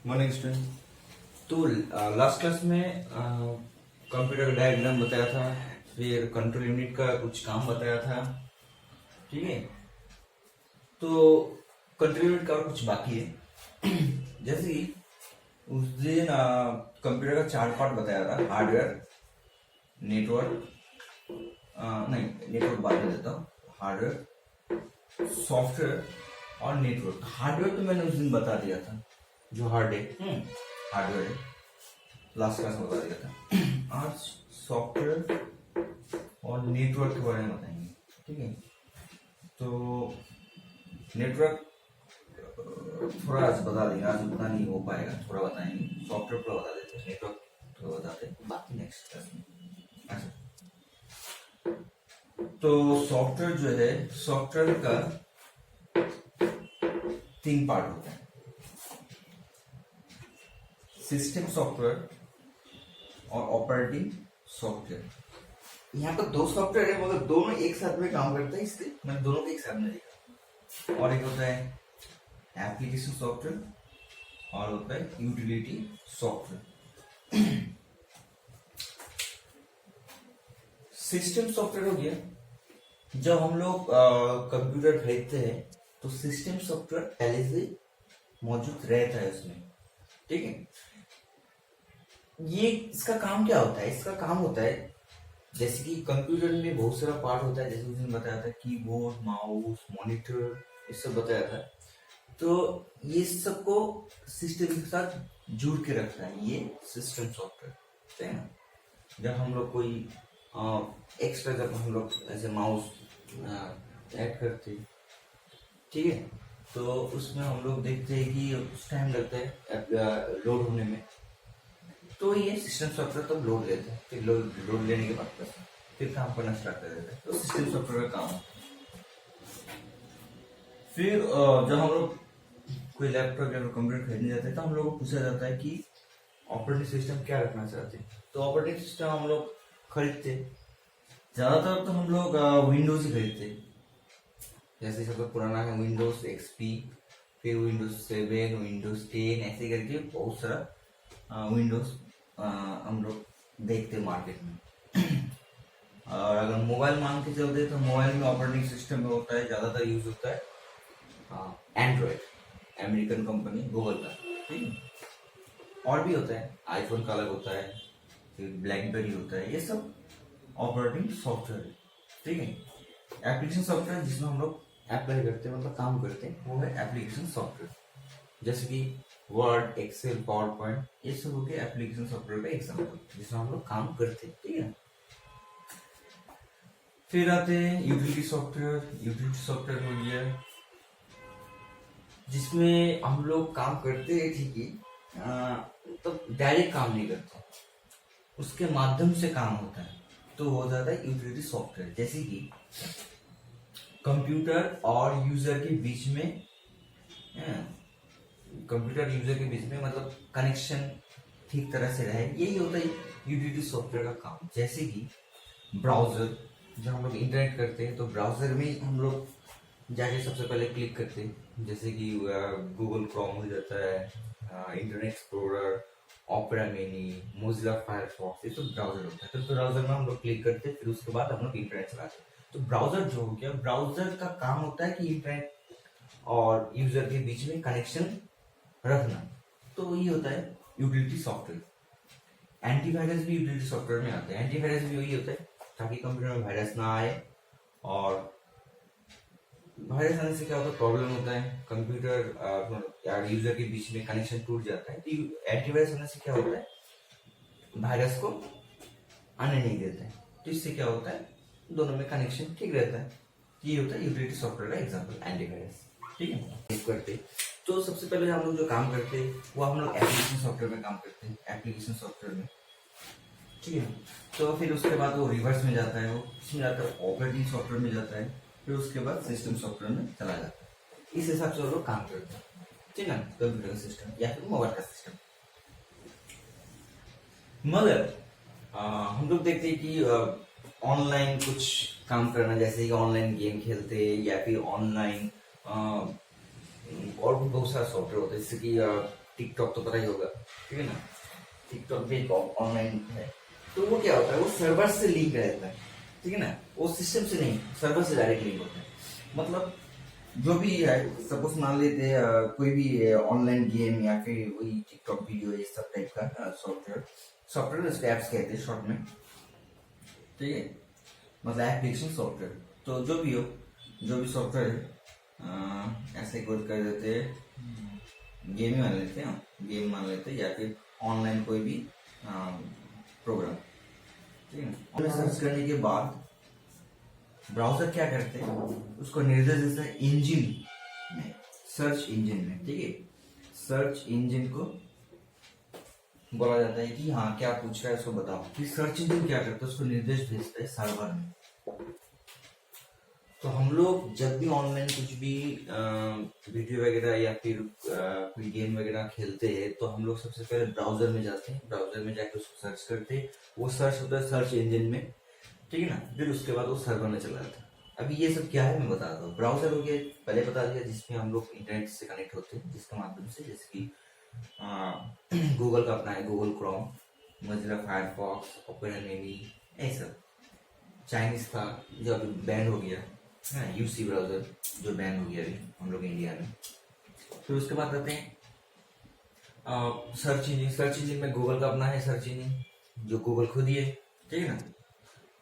Morning student. तो last class में computer का डायग्राम बताया था, फिर कंट्रोल यूनिट का कुछ काम बताया था। ठीक है, तो कंट्रोल यूनिट का और कुछ बाकी है। जैसे कि उस दिन कंप्यूटर का 4 पार्ट बताया था, हार्डवेयर, नेटवर्क, नहीं नेटवर्क बाद में देता हूँ, हार्डवेयर, सॉफ्टवेयर और नेटवर्क। हार्डवेयर तो मैंने उस दिन बता दिया था, जो हार्डवेयर है लास्ट क्लास में बता दिया था। आज सॉफ्टवेयर और नेटवर्क के बारे में बताएंगे। ठीक है, तो नेटवर्क थोड़ा आज बता देंगे, आज उतना नहीं हो पाएगा, थोड़ा बताएंगे। सॉफ्टवेयर थोड़ा बता देते हैं, नेटवर्क थोड़ा बताते हैं, बाकी नेक्स्ट क्लास में। अच्छा, तो सॉफ्टवेयर जो है, सॉफ्टवेयर का 3 पार्ट होता है, सिस्टम सॉफ्टवेयर और ऑपरेटिंग सॉफ्टवेयर। यहाँ पर 2 सॉफ्टवेयर है, मगर दोनों एक साथ में काम करते हैं, इसलिए मैंने दोनों को एक साथ में लिखा। और एक होता है एप्लीकेशन सॉफ्टवेयर और होता है यूटिलिटी सॉफ्टवेयर। सिस्टम सॉफ्टवेयर हो गया, जब हम लोग कंप्यूटर खरीदते हैं तो सिस्टम सॉफ्टवेयर पहले से मौजूद रहता है उसमें। ठीक है, ये इसका काम क्या होता है? इसका काम होता है, जैसे कि कंप्यूटर में बहुत सारा पार्ट होता है, जैसे उसने बताया था कीबोर्ड, माउस, मॉनिटर, ये सब बताया था। तो ये सबको सिस्टम के साथ जुड़ के रखता है, ये सिस्टम सॉफ्टवेयर है ना। जब हम लोग कोई एक्स्ट्रा, जब हम लोग ऐसे माउस ऐड करते, ठीक है, तो उसमें हम लोग देखते हैं कि कुछ टाइम लगता है लोड होने में, तो ये सिस्टम सॉफ्टवेयर तब लोड लेता है, फिर लोड लेने के बाद बस फिर काम करना स्टार्ट कर देता है। तो सिस्टम सॉफ्टवेयर का काम है। फिर जब हम लोग कोई लैपटॉप या कंप्यूटर खरीदने जाते हैं तो हम लोग को पूछा जाता है कि ऑपरेटिंग सिस्टम क्या रखना चाहते हैं। तो ऑपरेटिंग सिस्टम हम लोग खरीदते, ज्यादातर तो हम लोग विंडोज ही खरीदते। जैसे सबसे पुराना है विंडोज एक्सपी, फिर विंडोज 7, विंडोज 10, ऐसे करके बहुत सारा विंडोज हम लोग देखते मार्केट में। और अगर मोबाइल मान के चलते तो मोबाइल में ऑपरेटिंग सिस्टम में होता है, ज्यादातर यूज होता है एंड्रॉइड, अमेरिकन कंपनी गूगल का। ठीक है, और भी होता है, आईफोन का अलग होता है, फिर ब्लैकबेरी होता है, ये सब ऑपरेटिंग सॉफ्टवेयर है। ठीक है, एप्लीकेशन सॉफ्टवेयर जिसमें हम लोग अप्लाई करते हैं, मतलब काम करते हैं, वो है एप्लीकेशन सॉफ्टवेयर। जैसे कि वर्ड, एक्सेल, पावर पॉइंट, ये सब हो गए एप्लीकेशन सॉफ्टवेयर का एग्जाम्पल, जिसमें हम लोग काम करते हैं। ठीक है, फिर आते हैं यूटिलिटी सॉफ्टवेयर। यूटिलिटी सॉफ्टवेयर हो गया जिसमें हम लोग काम करते हैं, ठीक है, तो डायरेक्ट काम नहीं करते, उसके माध्यम से काम होता है, तो हो जाता है यूटिलिटी सॉफ्टवेयर। जैसे कि कंप्यूटर और यूजर के बीच में, कंप्यूटर यूजर के बीच में मतलब कनेक्शन ठीक तरह से रहे, यही होता है यूटिलिटी सॉफ्टवेयर का काम। जैसे कि ब्राउजर, जब हम लोग इंटरनेट करते हैं तो ब्राउजर में हम लोग जाके सबसे पहले क्लिक करते हैं, जैसे कि गूगल क्रोम हो जाता है, internet explorer, opera mini, Mozilla Firefox, ये सब ब्राउजर होता है। तो ब्राउजर में हम लोग क्लिक करते हैं, फिर उसके बाद हम लोग इंटरनेट चलाते हैं। तो ब्राउजर जो हो गया, ब्राउजर का काम होता है कि इंटरनेट और यूजर के बीच में कनेक्शन रखना, तो ये होता है यूटिलिटी सॉफ्टवेयर। एंटीवायरस भी यूटिलिटी सॉफ्टवेयर में आते हैं। एंटीवायरस भी वही होता है ताकि कंप्यूटर में वायरस ना आए, और वायरस आने से क्या होता है, प्रॉब्लम होता है, कंप्यूटर या यूजर के बीच में कनेक्शन टूट जाता है। तो एंटीवायरस होने से क्या होता है, वायरस को आने नहीं देता है, तो इससे क्या होता है, दोनों में कनेक्शन ठीक रहता है। ये होता है यूटिलिटी सॉफ्टवेयर का एग्जांपल, एंटीवायरस। ठीक है, करते तो सबसे पहले हम लोग जो काम करते हैं वो हम लोग एप्लीकेशन सॉफ्टवेयर में काम करते हैं, एप्लीकेशन सॉफ्टवेयर में। ठीक है, तो फिर उसके बाद वो रिवर्स में जाता है, वो इसमें जाता है ऑपरेटिंग सॉफ्टवेयर में जाता है, फिर उसके बाद सिस्टम सॉफ्टवेयर में चला जाता है। इस हिसाब से वो लोग काम करते हैं। ठीक है, कंप्यूटर का सिस्टम या फिर मोबाइल का सिस्टम। मगर हम लोग देखते हैं कि ऑनलाइन कुछ काम करना, जैसे कि ऑनलाइन गेम खेलते या फिर ऑनलाइन और भी बहुत सारा सॉफ्टवेयर होता है, जैसे कि टिकटॉक तो पता ही होगा, ठीक है ना। टिकटॉक भी एक ऑनलाइन है। तो वो क्या होता है, वो सर्वर से लिंक रहता है, ठीक है ना, वो सिस्टम से नहीं, सर्वर से डायरेक्ट लिंक होता है। मतलब जो भी है, सपोज मान लेते हैं कोई भी ऑनलाइन गेम या फिर वही टिकटॉक वीडियो, ये सब टाइप का सॉफ्टवेयर उसको एप्स कहते हैं शॉर्ट में, ठीक है, मतलब एप्लीकेशन सॉफ्टवेयर। तो जो भी हो, जो भी सॉफ्टवेयर है, ऐसे वर्क कर देते हैं, गेम ही मान लेते हैं, गेम मान लेते हैं, या फिर ऑनलाइन कोई भी प्रोग्राम, ठीक है ना। सर्च करने के बाद ब्राउजर क्या करते हैं, उसको निर्देश देता है इंजन में, सर्च इंजन में, ठीक है। सर्च इंजन को बोला जाता है कि हाँ क्या पूछ रहा है उसको बताओ। फिर सर्च इंजन क्या करता है, उसको निर्देश भेजता है सर्वर में। तो हम लोग जब भी ऑनलाइन कुछ भी वीडियो वगैरह या फिर कोई गेम वगैरह खेलते हैं, तो हम लोग सबसे पहले ब्राउजर में जाते हैं, ब्राउजर में जाके उसको सर्च करते हैं, वो सर्च होता है सर्च इंजन में, ठीक है ना। फिर उसके बाद वो सर्वर में चला जाता है। अभी ये सब क्या है मैं बताता हूँ। ब्राउजर हो गया, पहले बता दिया, जिसमें हम लोग इंटरनेट से कनेक्ट होते हैं, जिसके माध्यम से, जैसे कि गूगल का अपना है, Google Chrome, Mozilla Firefox, opera navy, ऐसा। चाइनीज था जो अभी बैन हो गया है, यूसी ब्राउजर जो बैन हो गया अभी हम लोग इंडिया में। फिर उसके बाद आते हैं सर्च इंजन। सर्च इंजन में गूगल का अपना है सर्च इंजन, जो गूगल खुद ही है, ठीक है ना।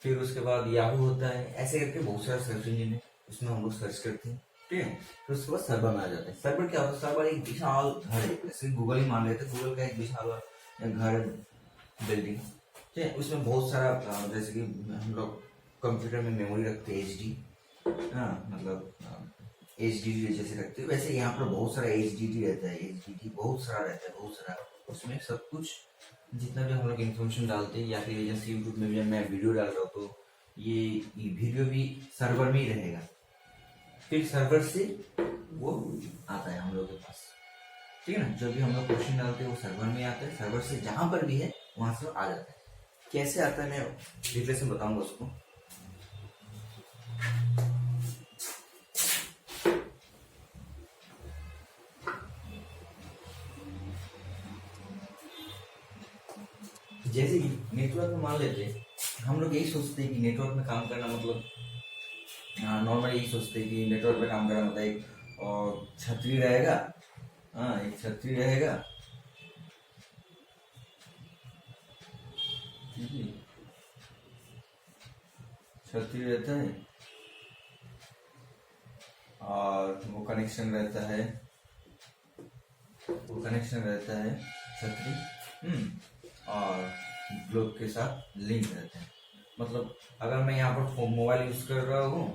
फिर उसके बाद याहू होता है, ऐसे करके बहुत सारा सर्च इंजन है, उसमें हम लोग सर्च करते हैं, ठीक है। फिर उसके बाद सर्वर में आ जाते हैं। सर्वर क्या होता है, सर्वर एक विशाल घर है, जैसे गूगल ही मान लेते हैं, गूगल का एक विशाल घर, बिल्डिंग, ठीक है। उसमें बहुत सारा जैसे कि हम लोग कंप्यूटर में मेमोरी रखते हैं HD, हाँ मतलब HDD जैसे रखते हैं, वैसे यहाँ पर बहुत सारा HDD रहता है, HDD बहुत सारा रहता है, बहुत सारा। उसमें सब कुछ जितना भी हम लोग इन्फॉर्मेशन डालते हैं, या फिर जैसे यूट्यूब में भी जब मैं वीडियो डाल रहा हूँ, तो ये वीडियो भी सर्वर में ही रहेगा। फिर सर्वर से वो आता है हम लोग के पास, ठीक है ना। जो भी हम लोग क्वेश्चन डालते हैं वो सर्वर में आता है, सर्वर से जहां पर भी है वहां से आ जाता है। कैसे आता है मैं डिटेल से बताऊंगा उसको। जैसे कि नेटवर्क में मान लेते हैं, हम लोग यही सोचते हैं कि नेटवर्क में काम करना मतलब, नॉर्मली यही सोचते हैं कि नेटवर्क में काम करना मतलब एक और छतरी रहेगा, हाँ एक छतरी रहेगा, छतरी रहता है और वो कनेक्शन रहता है, वो कनेक्शन रहता है छतरी, और ग्लोब के साथ लिंक रहते हैं। मतलब अगर मैं यहाँ पर मोबाइल यूज कर रहा हूँ,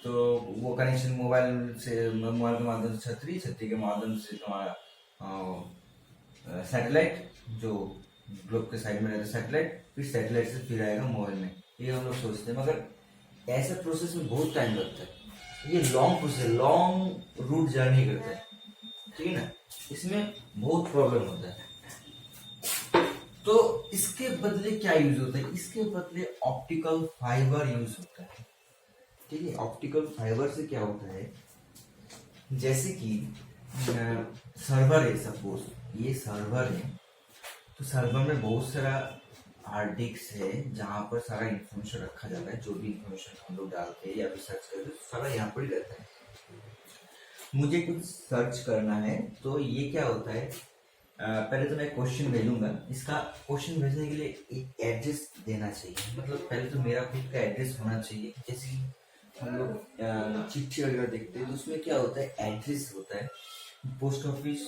तो वो कनेक्शन मोबाइल के माध्यम से छतरी, छतरी के माध्यम से तुम्हारा सैटेलाइट, जो ग्लोब के साइड में रहता है सैटेलाइट, फिर सैटेलाइट से फिर आएगा मोबाइल में। ये हम लोग सोचते हैं, मगर ऐसा प्रोसेस में बहुत टाइम लगता है। ये long process, long route journey करता है, ठीक है ना। इसमें बहुत प्रॉब्लम होता है। तो इसके बदले क्या यूज होता है, इसके बदले ऑप्टिकल फाइबर यूज होता है, ठीक है। ऑप्टिकल फाइबर से क्या होता है, जैसे कि सर्वर है, सपोज ये सर्वर है, तो सर्वर में बहुत सारा हार्ड डिस्क है, जहां पर सारा इंफॉर्मेशन रखा जाता है। जो भी इंफॉर्मेशन हम लोग डालते हैं या फिर सर्च करते हैं, सारा यहाँ पर ही रहता है। मुझे कुछ सर्च करना है, तो ये क्या होता है, पहले तो मैं क्वेश्चन भेजूंगा, इसका क्वेश्चन भेजने के लिए एक एड्रेस देना चाहिए। मतलब पहले तो मेरा खुद का एड्रेस होना चाहिए। जैसे कि हम लोग चिट्ठी वगैरह देखते हैं, तो उसमें क्या होता है, एड्रेस होता है। पोस्ट ऑफिस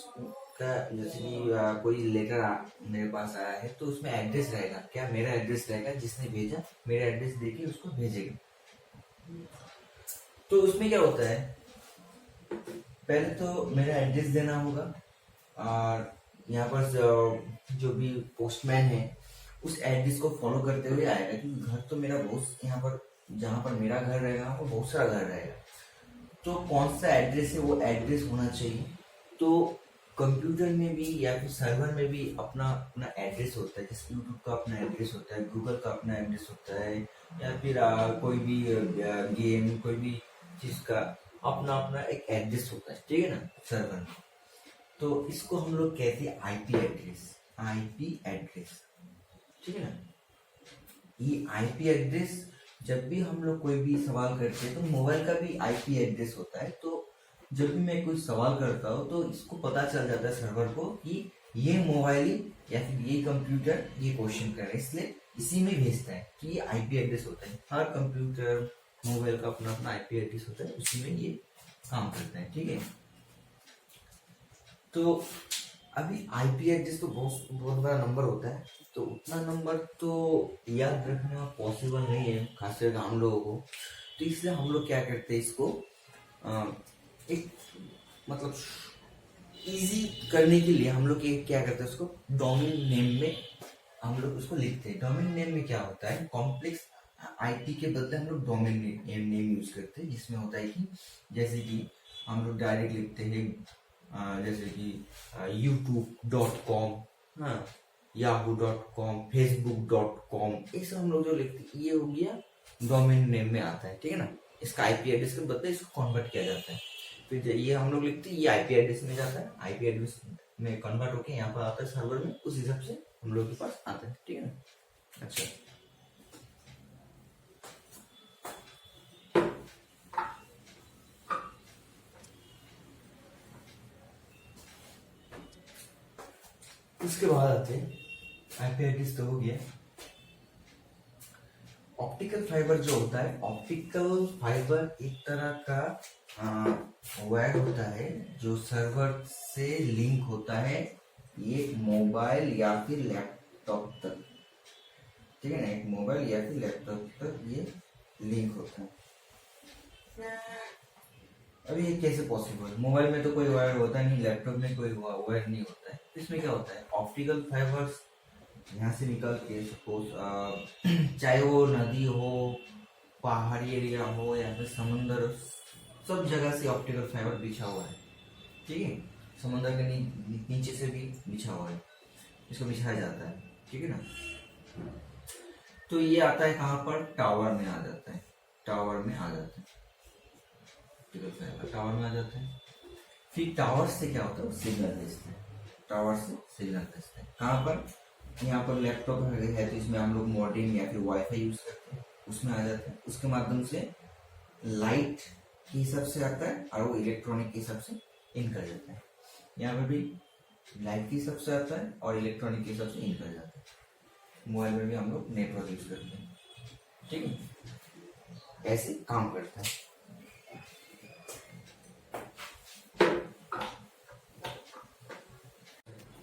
का जैसे कि कोई लेटर मेरे पास आया है, तो उसमें एड्रेस रहेगा, क्या मेरा एड्रेस रहेगा, जिसने भेजा मेरा एड्रेस देके उसको भेजेगा। तो उसमें क्या होता है, पहले तो मेरा एड्रेस देना होगा, और यहाँ पर जो भी पोस्टमैन है उस एड्रेस को फॉलो करते हुए आएगा, क्योंकि घर तो मेरा बहुत, यहाँ पर जहाँ पर मेरा घर रहेगा वहाँ पर बहुत सारा घर रहेगा। तो कौन सा एड्रेस है वो एड्रेस होना चाहिए। तो कंप्यूटर में भी या फिर सर्वर में भी अपना अपना एड्रेस होता है। जैसे यूट्यूब का अपना एड्रेस होता है, गूगल का अपना एड्रेस होता है, या फिर कोई भी गेम, कोई भी चीज का अपना अपना एक एड्रेस होता है, ठीक है ना, सर्वर में। तो इसको हम लोग कहते हैं आईपी एड्रेस, आईपी एड्रेस, ठीक है ना। ये आईपी एड्रेस जब भी हम लोग कोई भी सवाल करते हैं तो मोबाइल का भी आईपी एड्रेस होता है, तो जब भी मैं कोई सवाल करता हूँ तो इसको पता चल जाता है सर्वर को कि ये मोबाइल या फिर ये कंप्यूटर ये क्वेश्चन कर रहा है, इसलिए इसी में भेजता है कि ये आईपी एड्रेस होता है। हर कंप्यूटर मोबाइल का अपना अपना आईपी एड्रेस होता है, उसी में ये काम करता है, ठीक है। तो अभी आईपी एड्रेस तो बहुत बहुत बड़ा नंबर होता है, तो उतना नंबर तो याद रखना पॉसिबल नहीं है खास करके हम लोगों को। तो इसलिए हम लोग क्या करते हैं, इसको एक मतलब इजी करने के लिए हम लोग क्या करते हैं, उसको डोमेन नेम में हम लोग उसको लिखते हैं। डोमेन नेम में क्या होता है, कॉम्प्लेक्स आईपी के बदले हम लोग डोमेन नेम यूज करते हैं, जिसमें होता है कि जैसे कि हम लोग डायरेक्ट लिखते हैं जैसे कि youtube.com, हाँ, yahoo.com, facebook.com, ये सब हम लोग जो लिखते हैं ये हो गया डोमेन नेम में आता है, ठीक है ना। इसका आईपी एड्रेस के बदले इसको कन्वर्ट किया जाता है, फिर ये हम लोग लिखते हैं ये आईपी एड्रेस में जाता है, आईपी एड्रेस में कन्वर्ट होके यहाँ पर आता है सर्वर में, उस हिसाब से हम लोग के पास आता है, ठीक है ना। अच्छा, उसके बाद आते हैं आईपी एड्रेस तो हो गया। ऑप्टिकल फाइबर जो होता है, ऑप्टिकल फाइबर एक तरह का वायर होता है जो सर्वर से लिंक होता है ये मोबाइल या फिर लैपटॉप तक, ठीक है ना। एक मोबाइल या फिर लैपटॉप तक ये लिंक होता है। अभी ये कैसे पॉसिबल, मोबाइल में तो कोई वायर होता नहीं, लैपटॉप में कोई वायर नहीं होता है, इसमें क्या होता है, ऑप्टिकल फाइबर्स यहाँ से निकल के सपोज चाहे वो नदी हो, पहाड़ी एरिया हो या फिर समुंदर, सब जगह से ऑप्टिकल फाइबर बिछा हुआ है, ठीक है। समुंदर के नीचे से भी बिछा हुआ है, इसको बिछाया जाता है, ठीक है ना। तो ये आता है कहाँ पर, टावर में आ जाता है, टावर में आ जाता है ऑप्टिकल फाइबर, टावर में आ जाता है। फिर टावर से क्या होता है, सिग्नल भेजते हैं, टावर से सिग्नल भेजते हैं कहाँ पर, यहाँ पर लैपटॉप है तो इसमें हम लोग मॉडेम या फिर वाईफाई यूज करते हैं, उसमें आ जाता है। उसके माध्यम से लाइट के हिसाब से आता है और वो इलेक्ट्रॉनिक के हिसाब से इन कर जाता है। यहाँ पे भी लाइट के हिसाब से आता है और इलेक्ट्रॉनिक के हिसाब से इन कर जाता है। मोबाइल में भी हम लोग नेटवर्क यूज करते हैं, ठीक है, ऐसे काम करता है।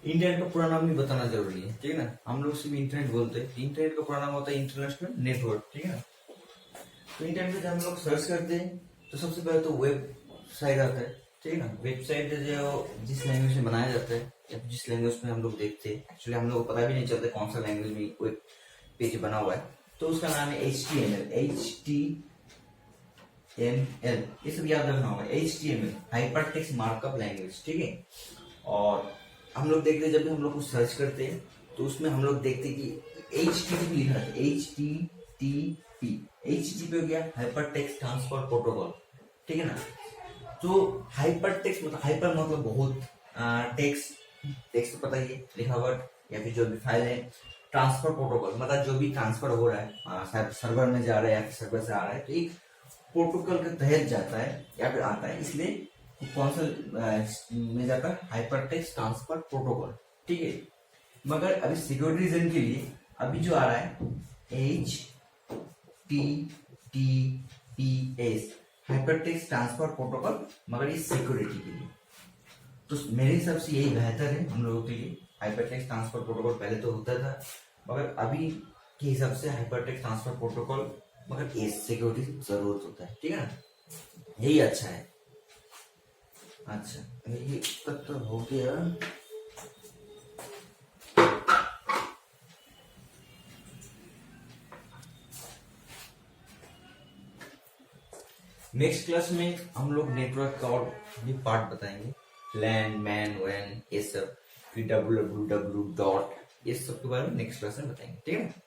इंटरनेट का पूरा नाम भी बताना जरूरी है, ठीक है ना। हम लोग सिर्फ इंटरनेट बोलते हैं, इंटरनेट का पूरा नाम होता है इंटरनेशनल नेटवर्क, ठीक है ना। तो इंटरनेट पे जब हम लोग सर्च करते हैं तो सबसे पहले तो वेबसाइट आता है, ठीक है ना। वेबसाइट जो जिस लैंग्वेज में बनाया जाता है या जिस लैंग्वेज में हम लोग देखते हैं, एक्चुअली हम लोग को पता भी नहीं चलता कौन सा लैंग्वेज में कोई पेज बना हुआ है, तो उसका नाम है HTML, ये सब याद रखना होगा। HTML hyper text markup language, ठीक है। और हम लोग देखते हैं जब भी हम लोग कुछ सर्च करते हैं तो उसमें हम लोग देखते हैं कि HTTP लिखा है, HTTP हो गया हाइपर टेक्स्ट ट्रांसफर प्रोटोकॉल, ठीक है ना। तो हाइपर टेक्स्ट मतलब हाइपर मतलब बहुत, टेक्स्ट तो पता ही है लिखा वर्ड या फिर जो भी फाइल है, ट्रांसफर प्रोटोकॉल मतलब जो भी ट्रांसफर हो रहा है सर्वर में जा रहा है या फिर सर्वर से आ रहा है, तो एक प्रोटोकॉल के तहत जाता है या फिर आता है, इसलिए कौन सा में जाता है, हाइपर टेक्स्ट ट्रांसफर प्रोटोकॉल, ठीक है। मगर अभी सिक्योरिटी रीजन के लिए अभी जो आ रहा है HTTPS hyper text transfer protocol, मगर ये सिक्योरिटी के लिए। तो मेरे हिसाब से यही बेहतर है हम लोगों के लिए। हाइपर टेक्स्ट ट्रांसफर प्रोटोकॉल पहले तो होता था, मगर अभी के हिसाब से हाइपर टेक्स्ट ट्रांसफर प्रोटोकॉल, मगर ये सिक्योरिटी जरूरत होता है, ठीक है ना, यही अच्छा है। अच्छा, ये तक तो हो गया। नेक्स्ट क्लास में हम लोग नेटवर्क का और भी पार्ट बताएंगे, लैन, मैन, वैन, ये सब, फिर www डॉट, ये सब के बारे में नेक्स्ट क्लास में बताएंगे, ठीक है।